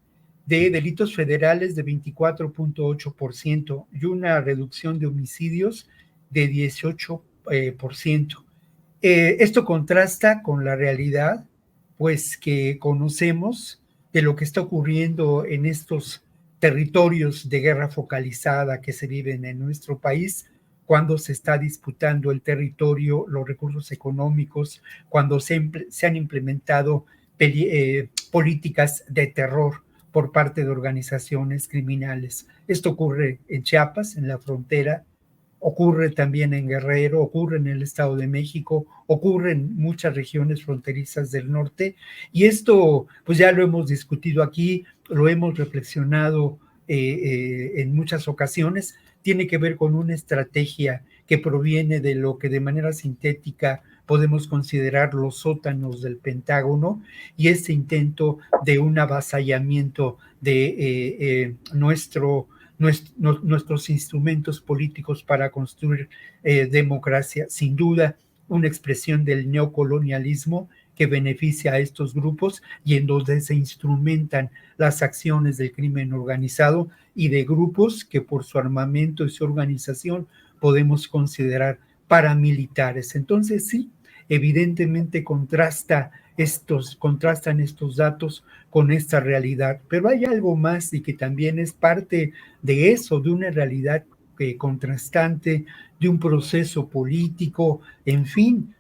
de delitos federales de 24.8% y una reducción de homicidios de 18%. Esto contrasta con la realidad, pues que conocemos de lo que está ocurriendo en estos territorios de guerra focalizada que se viven en nuestro país, cuando se está disputando el territorio, los recursos económicos, cuando se han implementado políticas de terror por parte de organizaciones criminales. Esto ocurre en Chiapas, en la frontera, ocurre también en Guerrero, ocurre en el Estado de México, ocurre en muchas regiones fronterizas del norte, y esto pues ya lo hemos discutido aquí, lo hemos reflexionado en muchas ocasiones, tiene que ver con una estrategia que proviene de lo que de manera sintética podemos considerar los sótanos del Pentágono, y este intento de un avasallamiento de nuestros instrumentos políticos para construir democracia. Sin duda, una expresión del neocolonialismo que beneficia a estos grupos y en donde se instrumentan las acciones del crimen organizado y de grupos que por su armamento y su organización podemos considerar paramilitares. Entonces, sí, evidentemente contrastan estos datos con esta realidad, pero hay algo más y que también es parte de eso, de una realidad contrastante, de un proceso político, en fin,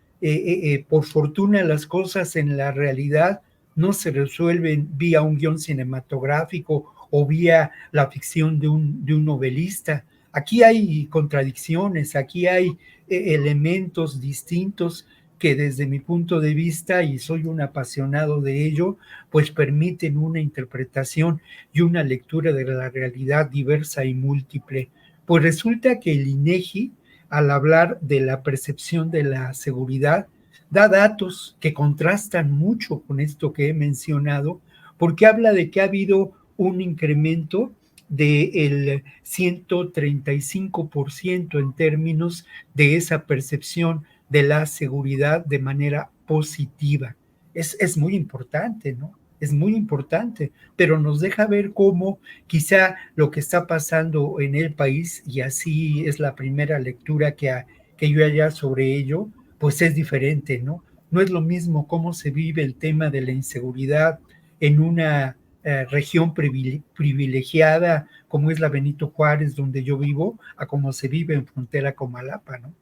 por fortuna las cosas en la realidad no se resuelven vía un guión cinematográfico o vía la ficción de un novelista. Aquí hay contradicciones, aquí hay elementos distintos que desde mi punto de vista, y soy un apasionado de ello, pues permiten una interpretación y una lectura de la realidad diversa y múltiple. Pues resulta que el INEGI, al hablar de la percepción de la seguridad, da datos que contrastan mucho con esto que he mencionado, porque habla de que ha habido un incremento del 135% en términos de esa percepción de la seguridad de manera positiva. Es muy importante, ¿no? Es muy importante, pero nos deja ver cómo quizá lo que está pasando en el país, y así es la primera lectura que yo haya sobre ello, pues es diferente, ¿no? No es lo mismo cómo se vive el tema de la inseguridad en una región privilegiada como es la Benito Juárez, donde yo vivo, a cómo se vive en frontera con Malapa, ¿no?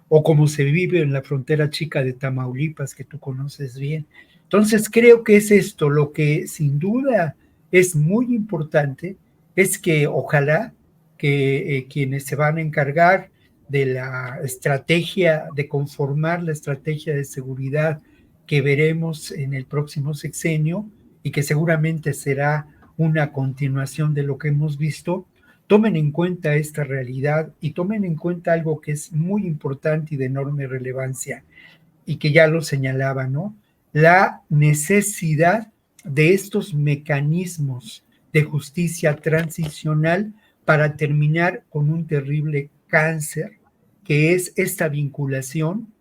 O como se vive en la frontera chica de Tamaulipas, que tú conoces bien. Entonces creo que es esto, lo que sin duda es muy importante, es que ojalá que quienes se van a encargar de la estrategia, de conformar la estrategia de seguridad que veremos en el próximo sexenio y que seguramente será una continuación de lo que hemos visto, tomen en cuenta esta realidad y tomen en cuenta algo que es muy importante y de enorme relevancia y que ya lo señalaba, ¿no? La necesidad de estos mecanismos de justicia transicional para terminar con un terrible cáncer que es esta vinculación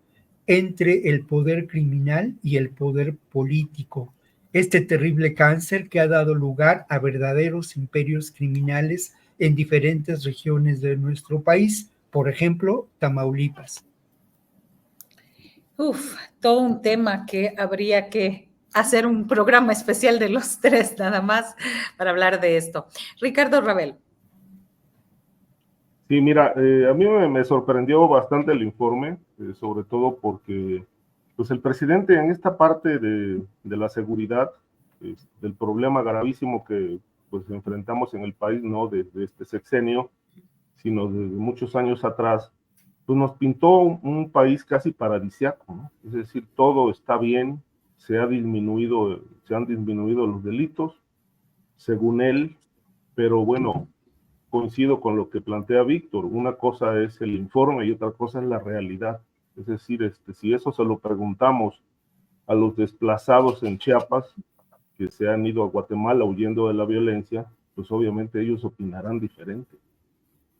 entre el poder criminal y el poder político. Este terrible cáncer que ha dado lugar a verdaderos imperios criminales en diferentes regiones de nuestro país, por ejemplo, Tamaulipas. Todo un tema que habría que hacer un programa especial de los tres nada más para hablar de esto. Ricardo Ravel. Sí, mira, a mí me sorprendió bastante el informe, sobre todo porque pues el presidente en esta parte de la seguridad, del problema gravísimo que pues enfrentamos en el país, no desde este sexenio, sino desde muchos años atrás, pues nos pintó un país casi paradisiaco, ¿no? Es decir, todo está bien, se han disminuido los delitos, según él, pero bueno, coincido con lo que plantea Víctor, una cosa es el informe y otra cosa es la realidad. Es decir, si eso se lo preguntamos a los desplazados en Chiapas, que se han ido a Guatemala huyendo de la violencia, pues obviamente ellos opinarán diferente.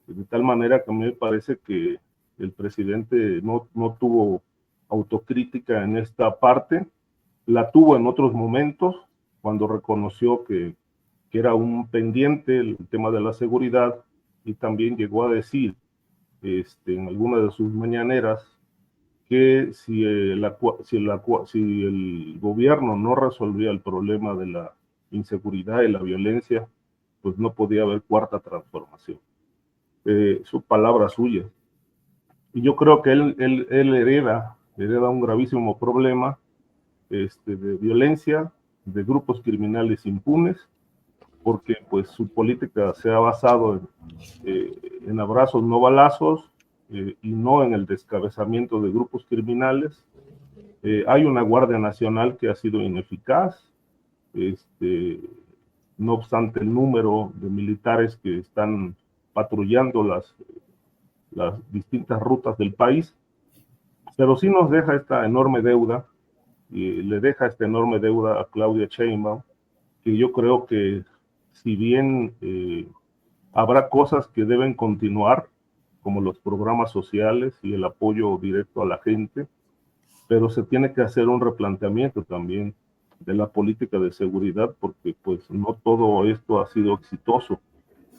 De tal manera que a mí me parece que el presidente no tuvo autocrítica en esta parte la tuvo en otros momentos, cuando reconoció que era un pendiente el tema de la seguridad, y también llegó a decir en alguna de sus mañaneras que si el gobierno no resolvía el problema de la inseguridad y la violencia, pues no podía haber cuarta transformación. Son palabras suyas. Y yo creo que él hereda un gravísimo problema de violencia, de grupos criminales impunes, porque pues su política se ha basado en abrazos no balazos, y no en el descabezamiento de grupos criminales. Hay una Guardia Nacional que ha sido ineficaz, no obstante el número de militares que están patrullando las distintas rutas del país, pero sí nos deja esta enorme deuda, y le deja esta enorme deuda a Claudia Sheinbaum, que yo creo que si bien habrá cosas que deben continuar, como los programas sociales y el apoyo directo a la gente, pero se tiene que hacer un replanteamiento también de la política de seguridad, porque pues no todo esto ha sido exitoso.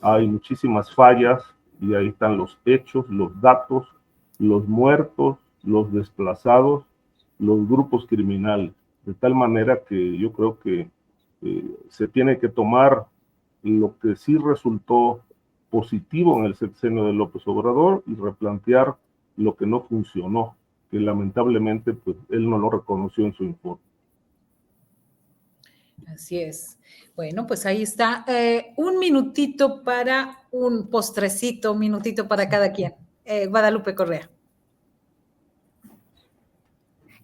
Hay muchísimas fallas, y ahí están los hechos, los datos, los muertos, los desplazados, los grupos criminales, de tal manera que yo creo que se tiene que tomar lo que sí resultó positivo en el sexenio de López Obrador y replantear lo que no funcionó, que lamentablemente pues él no lo reconoció en su informe. Así es. Bueno, pues ahí está. Un minutito para un postrecito, un minutito para cada quien. Guadalupe Correa.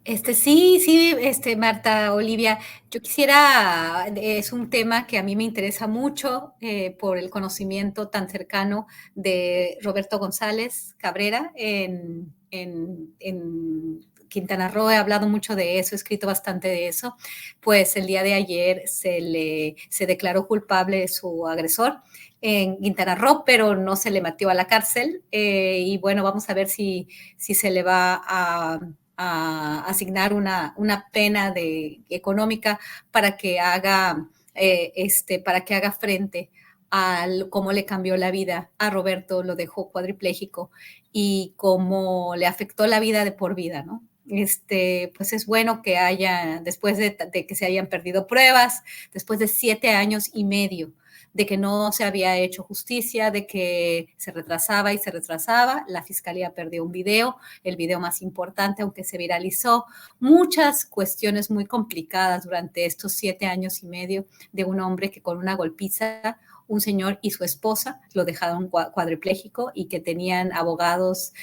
Sí, Marta, Olivia, yo quisiera, es un tema que a mí me interesa mucho por el conocimiento tan cercano de Roberto González Cabrera en Quintana Roo. He hablado mucho de eso, he escrito bastante de eso. Pues el día de ayer se declaró culpable su agresor en Quintana Roo, pero no se le metió a la cárcel. Y bueno, vamos a ver si se le va a asignar una pena económica para que haga frente a cómo le cambió la vida a Roberto, lo dejó cuadripléjico y cómo le afectó la vida de por vida, ¿no? Pues es bueno que después de que se hayan perdido pruebas, después de 7 años y medio de que no se había hecho justicia, de que se retrasaba y se retrasaba. La fiscalía perdió un video, el video más importante, aunque se viralizó. Muchas cuestiones muy complicadas durante estos 7 años y medio de un hombre que con una golpiza, un señor y su esposa lo dejaron cuadripléjico y que tenían abogados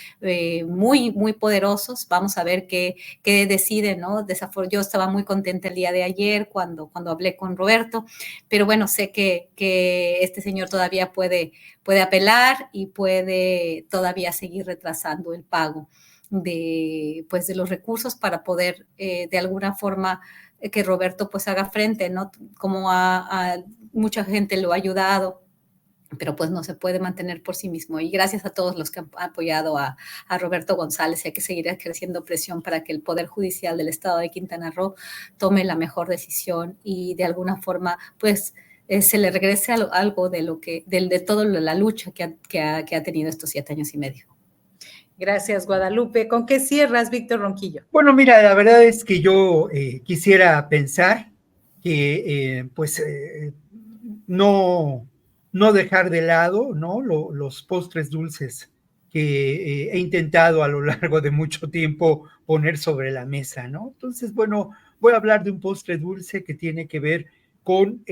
muy, muy poderosos. Vamos a ver qué deciden, ¿no? Yo estaba muy contenta el día de ayer cuando hablé con Roberto, pero bueno, sé que este señor todavía puede apelar y puede todavía seguir retrasando el pago de los recursos para poder de alguna forma que Roberto pues haga frente, ¿no? Como a mucha gente lo ha ayudado, pero pues no se puede mantener por sí mismo. Y gracias a todos los que han apoyado a Roberto González, y hay que seguir ejerciendo presión para que el Poder Judicial del Estado de Quintana Roo tome la mejor decisión y de alguna forma pues se le regrese algo de toda la lucha que ha tenido estos 7 años y medio. Gracias, Guadalupe. ¿Con qué cierras, Víctor Ronquillo? Bueno, mira, la verdad es que yo quisiera pensar que no dejar de lado, ¿no? Los postres dulces que he intentado a lo largo de mucho tiempo poner sobre la mesa, ¿no? Entonces, bueno, voy a hablar de un postre dulce que tiene que ver con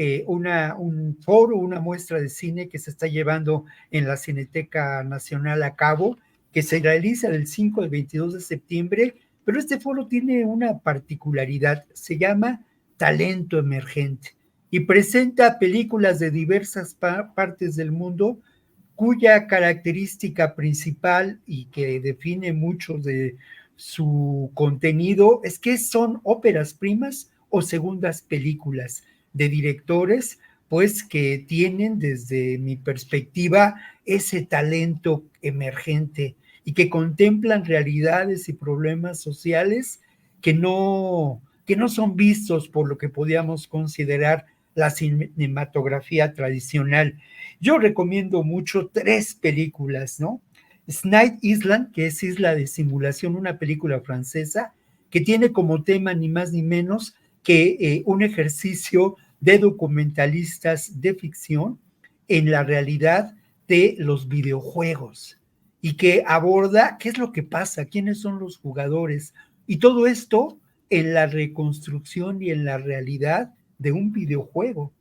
un foro, una muestra de cine que se está llevando en la Cineteca Nacional a cabo, que se realiza del 5 al 22 de septiembre, pero este foro tiene una particularidad, se llama Talento Emergente y presenta películas de diversas partes del mundo cuya característica principal y que define mucho de su contenido es que son óperas primas o segundas películas de directores pues que tienen desde mi perspectiva ese talento emergente y que contemplan realidades y problemas sociales que no que no son vistos por lo que podíamos considerar la cinematografía tradicional. Yo recomiendo mucho 3 películas, ¿no? Night Island, que es Isla de Simulación, una película francesa que tiene como tema ni más ni menos que un ejercicio de documentalistas de ficción en la realidad de los videojuegos y que aborda qué es lo que pasa, quiénes son los jugadores y todo esto en la reconstrucción y en la realidad de un videojuego.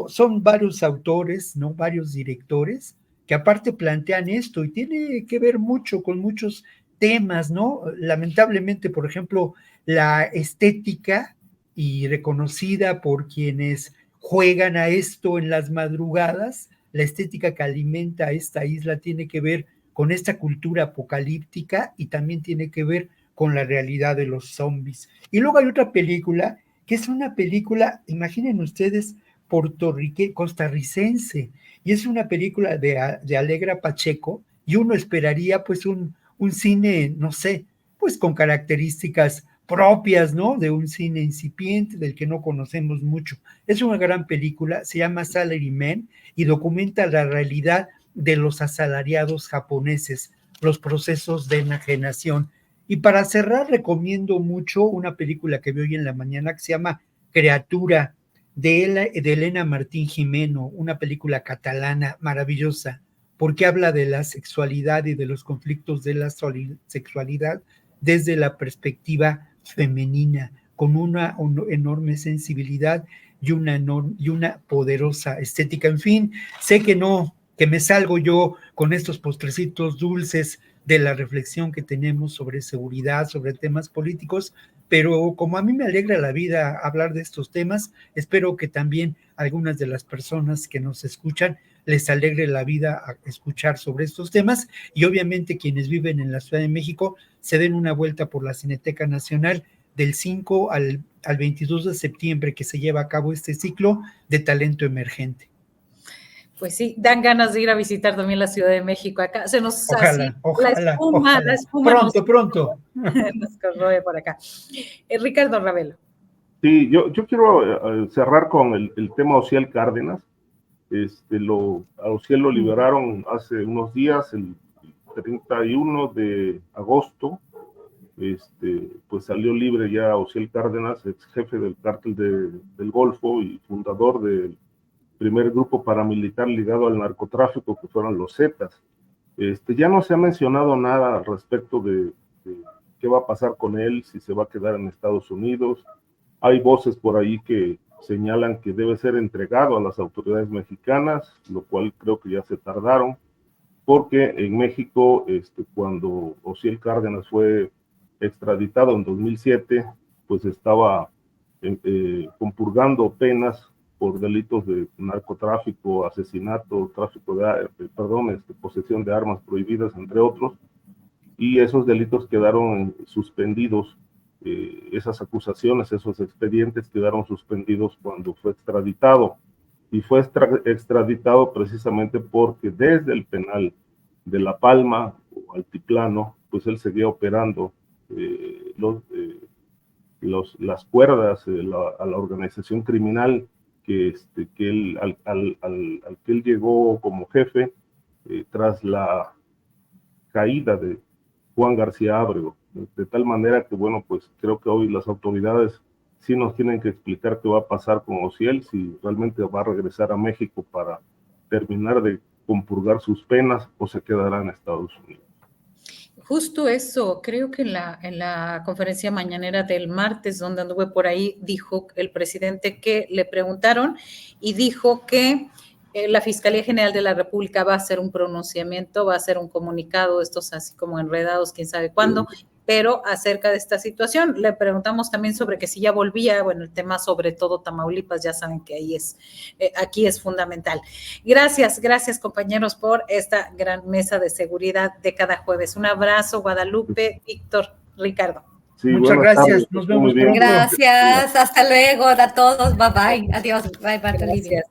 Son varios autores, ¿no? Varios directores que aparte plantean esto y tiene que ver mucho con muchos temas, ¿no? Lamentablemente, por ejemplo, la estética y reconocida por quienes juegan a esto en las madrugadas, la estética que alimenta a esta isla tiene que ver con esta cultura apocalíptica y también tiene que ver con la realidad de los zombies. Y luego hay otra película que es una película, imaginen ustedes, costarricense, y es una película de Alegra Pacheco, y uno esperaría pues un cine, no sé, pues con características propias, ¿no? De un cine incipiente, del que no conocemos mucho. Es una gran película, se llama Salaryman, y documenta la realidad de los asalariados japoneses, los procesos de enajenación. Y para cerrar, recomiendo mucho una película que vi hoy en la mañana que se llama Criatura, de Elena Martín Jimeno, una película catalana maravillosa, porque habla de la sexualidad y de los conflictos de la sexualidad desde la perspectiva femenina, con una enorme sensibilidad y una poderosa estética. En fin, sé que me salgo yo con estos postrecitos dulces de la reflexión que tenemos sobre seguridad, sobre temas políticos, pero como a mí me alegra la vida hablar de estos temas, espero que también algunas de las personas que nos escuchan les alegre la vida a escuchar sobre estos temas, y obviamente quienes viven en la Ciudad de México se den una vuelta por la Cineteca Nacional del 5 al 22 de septiembre, que se lleva a cabo este ciclo de talento emergente. Pues sí, dan ganas de ir a visitar también la Ciudad de México. Acá se nos ojalá. la espuma pronto. Nos corroe por acá. Ricardo Ravelo. Sí, yo quiero cerrar con el tema Ociel Cárdenas. A Ociel lo liberaron hace unos días, el 31 de agosto. Pues salió libre ya Ociel Cárdenas, ex jefe del cártel del Golfo y fundador del primer grupo paramilitar ligado al narcotráfico, que fueron los Zetas. Ya no se ha mencionado nada al respecto de qué va a pasar con él, si se va a quedar en Estados Unidos. Hay voces por ahí que señalan que debe ser entregado a las autoridades mexicanas, lo cual creo que ya se tardaron, porque en México, cuando Ociel Cárdenas fue extraditado en 2007, pues estaba compurgando penas por delitos de narcotráfico, asesinato, posesión de armas prohibidas, entre otros, y esos delitos quedaron suspendidos, esas acusaciones, esos expedientes quedaron suspendidos cuando fue extraditado, y fue extraditado precisamente porque desde el penal de La Palma o Altiplano, pues él seguía operando las cuerdas a la organización criminal al que él llegó como jefe tras la caída de Juan García Ábrego, de tal manera que, bueno, pues creo que hoy las autoridades sí nos tienen que explicar qué va a pasar con Ociel, si realmente va a regresar a México para terminar de compurgar sus penas o se quedará en Estados Unidos. Justo eso, creo que en la conferencia mañanera del martes, donde anduve por ahí, dijo el presidente que le preguntaron y dijo que la Fiscalía General de la República va a hacer un pronunciamiento, va a hacer un comunicado, estos así como enredados, quién sabe cuándo, pero acerca de esta situación. Le preguntamos también sobre que si ya volvía, bueno, el tema sobre todo Tamaulipas, ya saben que aquí es fundamental. Gracias compañeros por esta gran mesa de seguridad de cada jueves. Un abrazo, Guadalupe, Víctor, Ricardo. Sí, muchas gracias, tardes. Nos vemos pronto. Gracias, hasta luego a todos, bye bye, adiós, bye, Olivia.